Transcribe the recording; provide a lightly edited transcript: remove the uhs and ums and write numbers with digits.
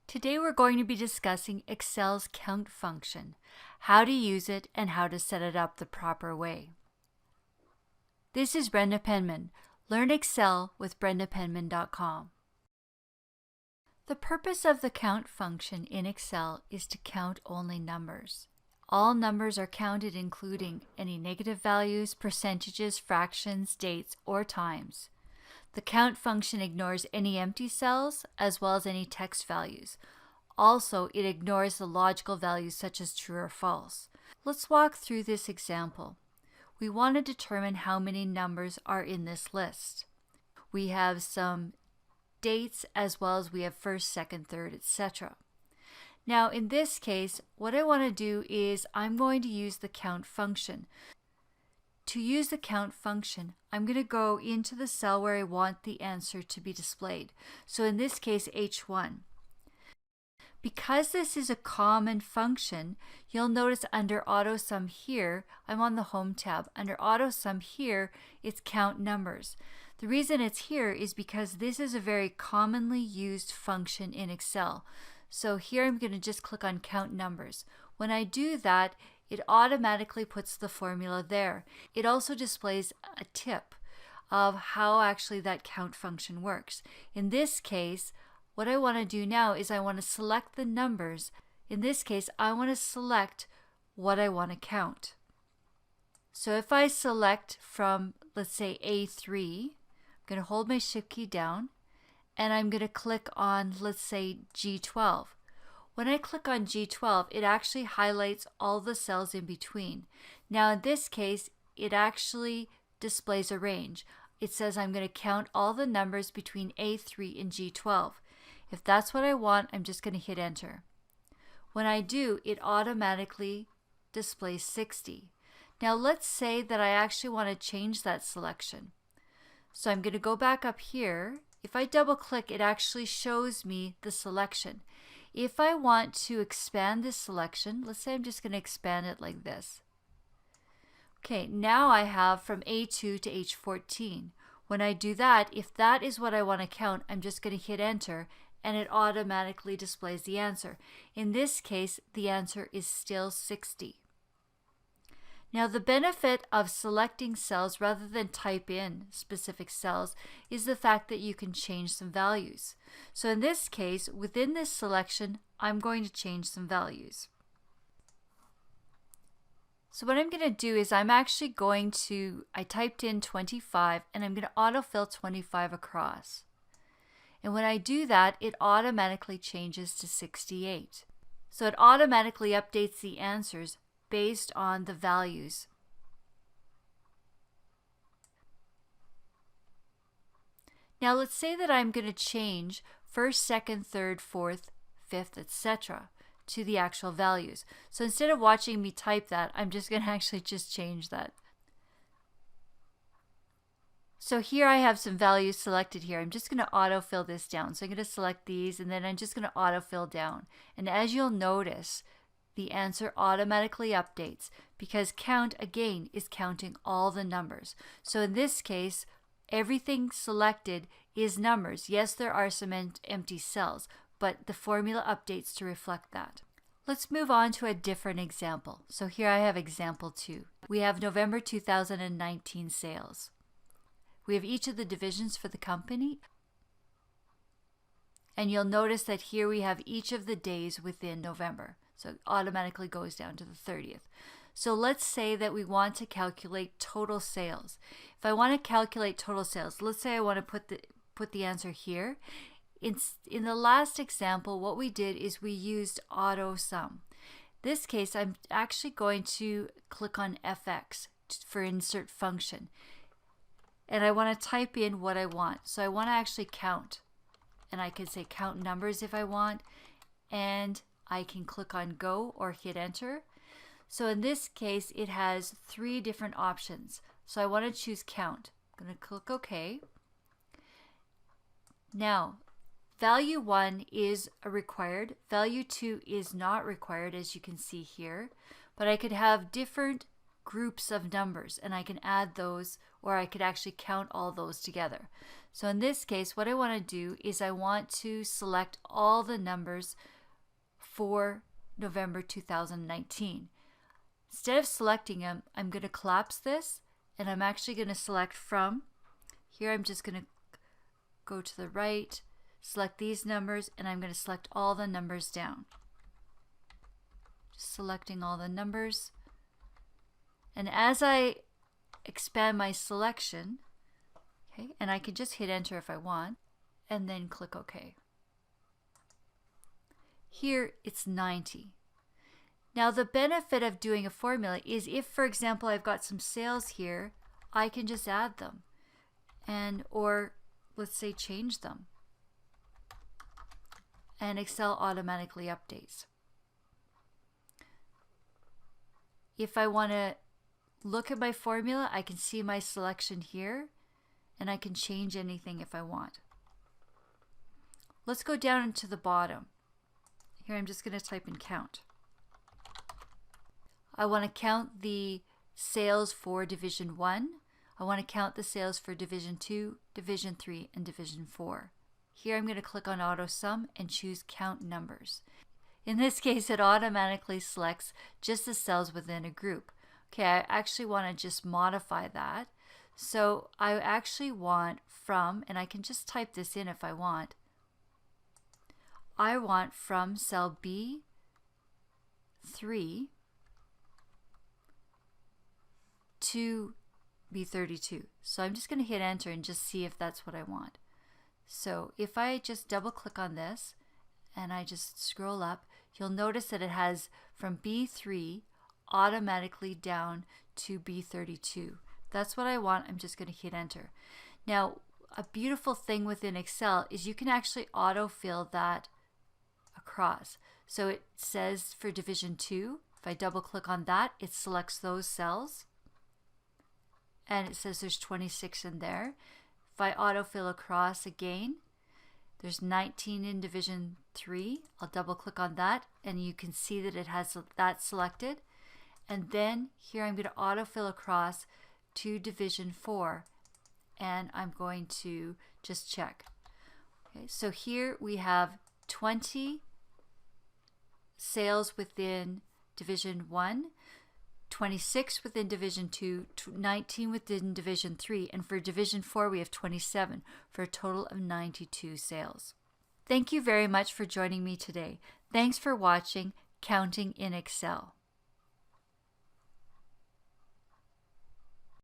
Today we're going to be discussing Excel's count function, how to use it, and how to set it up the proper way. This is Brenda Penman. Learn Excel with BrendaPenman.com. The purpose of the count function in Excel is to count only numbers. All numbers are counted, including any negative values, percentages, fractions, dates, or times. The count function ignores any empty cells as well as any text values. Also, it ignores the logical values such as true or false. Let's walk through this example. We want to determine how many numbers are in this list. We have some dates as well as we have first, second, third, etc. Now in this case, what I want to do is I'm going to use the count function. To use the count function, I'm going to go into the cell where I want the answer to be displayed. So in this case, H1. Because this is a common function, you'll notice under AutoSum here, I'm on the Home tab. Under AutoSum here, it's count numbers. The reason it's here is because this is a very commonly used function in Excel. So here I'm going to just click on count numbers. When I do that, it automatically puts the formula there. It also displays a tip of how actually that count function works. In this case, what I want to do now is I want to select the numbers. In this case, I want to select what I want to count. So if I select from, let's say, A3, I'm going to hold my Shift key down and I'm going to click on, let's say, G12. When I click on G12, it actually highlights all the cells in between. Now in this case, it actually displays a range. It says I'm going to count all the numbers between A3 and G12. If that's what I want, I'm just going to hit enter. When I do, it automatically displays 60. Now let's say that I actually want to change that selection. So I'm going to go back up here. If I double click, it actually shows me the selection. If I want to expand this selection, let's say I'm just going to expand it like this. Okay, now I have from A2 to H14. When I do that, if that is what I want to count, I'm just going to hit enter and it automatically displays the answer. In this case, the answer is still 60. Now the benefit of selecting cells rather than type in specific cells is the fact that you can change some values. So in this case, within this selection, I'm going to change some values. So what I'm going to do is I'm actually going to, I typed in 25 and I'm going to autofill 25 across. And when I do that, it automatically changes to 68. So it automatically updates the answers based on the values. Now let's say that I'm going to change first, second, third, fourth, fifth, etc. to the actual values. So instead of watching me type that, I'm just going to actually just change that. So here I have some values selected here. I'm just going to autofill this down. So I'm going to select these and then I'm just going to autofill down. And as you'll notice, the answer automatically updates because count again is counting all the numbers. So in this case, everything selected is numbers. Yes, there are some empty cells, but the formula updates to reflect that. Let's move on to a different example. So here I have example 2. We have November 2019 sales. We have each of the divisions for the company. And you'll notice that here we have each of the days within November. So it automatically goes down to the 30th. So let's say that we want to calculate total sales. If I want to calculate total sales, let's say I want to put the answer here. In the last example, what we did is we used AutoSum. This case, I'm actually going to click on FX for insert function. And I want to type in what I want. So I want to actually count. And I can say count numbers if I want. And I can click on go or hit enter. So in this case, it has 3 different options. So I want to choose count. I'm going to click OK. Now, value 1 is required. Value 2 is not required, as you can see here. But I could have different groups of numbers and I can add those, or I could actually count all those together. So in this case, what I want to do is I want to select all the numbers for November 2019. Instead of selecting them, I'm going to collapse this, and I'm actually going to select from. Here I'm just going to go to the right, select these numbers, and I'm going to select all the numbers down. Just selecting all the numbers. And as I expand my selection, okay, and I can just hit enter if I want, and then click OK. Here it's 90. Now the benefit of doing a formula is if, for example, I've got some sales here, I can just add them, or let's say change them, and Excel automatically updates. If I want to look at my formula, I can see my selection here, and I can change anything if I want. Let's go down to the bottom. Here I'm just going to type in count. I want to count the sales for Division 1. I want to count the sales for Division 2, Division 3, and Division 4. Here I'm going to click on Auto Sum and choose Count Numbers. In this case, it automatically selects just the cells within a group. Okay, I actually want to just modify that. So I actually want from, and I can just type this in if I want. I want from cell B3 to B32. So I'm just going to hit enter and just see if that's what I want. So if I just double click on this and I just scroll up, you'll notice that it has from B3 automatically down to B32. That's what I want. I'm just going to hit enter. Now, a beautiful thing within Excel is you can actually autofill that across. So it says for Division 2, if I double click on that, it selects those cells. And it says there's 26 in there. If I autofill across again, there's 19 in Division 3. I'll double click on that and you can see that it has that selected. And then here I'm going to autofill across to Division 4 and I'm going to just check. Okay, so here we have 20 sales within Division 1, 26 within Division 2, 19 within Division 3, and for Division 4 we have 27 for a total of 92 sales. Thank you very much for joining me today. Thanks for watching Counting in Excel.